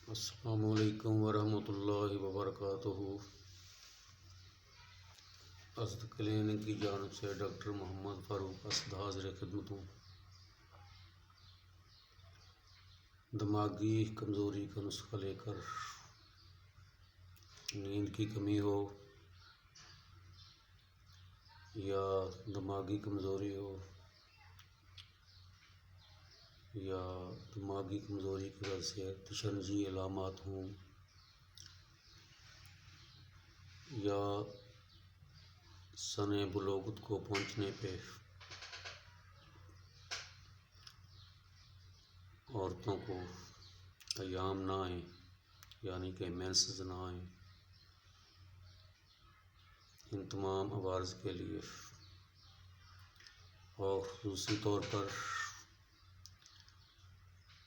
السلام علیکم ورحمۃ اللہ وبرکاتہ۔ اسد کلینک کی جانب سے ڈاکٹر محمد فاروق اسد حاضر خدمت ہوں۔ دماغی کمزوری کا نسخہ لے کر، نیند کی کمی ہو یا دماغی کمزوری ہو یا دماغی کمزوری کی وجہ سے تشنجی علامات ہوں یا سن بلوغت کو پہنچنے پہ عورتوں کو ایام نہ آئیں، یعنی کہ مینسز نہ آئیں، ان تمام عوارض کے لیے اور خصوصی طور پر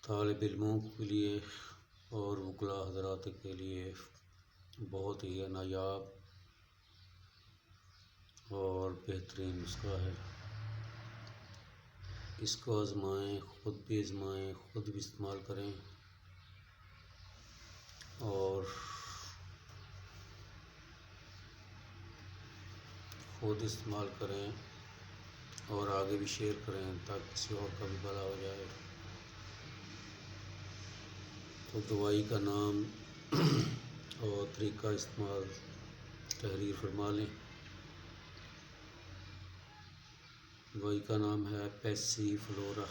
طالب علموں کے لیے اور وکلاء حضرات کے لیے بہت ہی نایاب اور بہترین نسخہ ہے۔ اس کو آزمائیں، خود بھی آزمائیں، خود بھی استعمال کریں اور خود استعمال کریں اور آگے بھی شیئر کریں تاکہ کسی اور کا بھی بھلا ہو جائے۔ تو دوائی کا نام اور طریقہ استعمال تحریر فرما لیں۔ دوائی کا نام ہے پیسی فلورا۔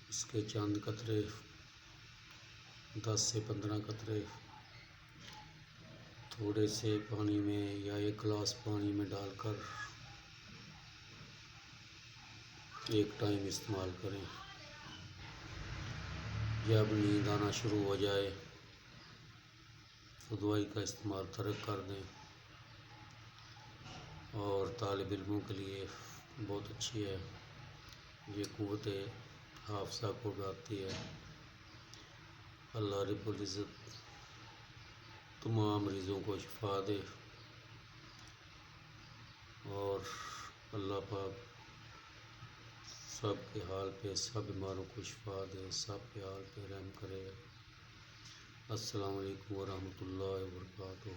اس کے چند قطرے 10 سے 15 قطرے تھوڑے سے پانی میں یا 1 گلاس پانی میں ڈال کر ایک ٹائم استعمال کریں۔ جب نیند آنا شروع ہو جائے تو دوائی کا استعمال ترک کر دیں، اور طالب علموں کے لیے بہت اچھی ہے، یہ قوت حافظہ کو بڑھاتی ہے۔ اللہ رب العزت تمام مریضوں کو شفا دے اور اللہ پاک سب کے حال پہ، سب بیماروں کو شفا دے، سب کے حال پہ رحم کرے۔ السلام علیکم ورحمۃ اللہ وبرکاتہ۔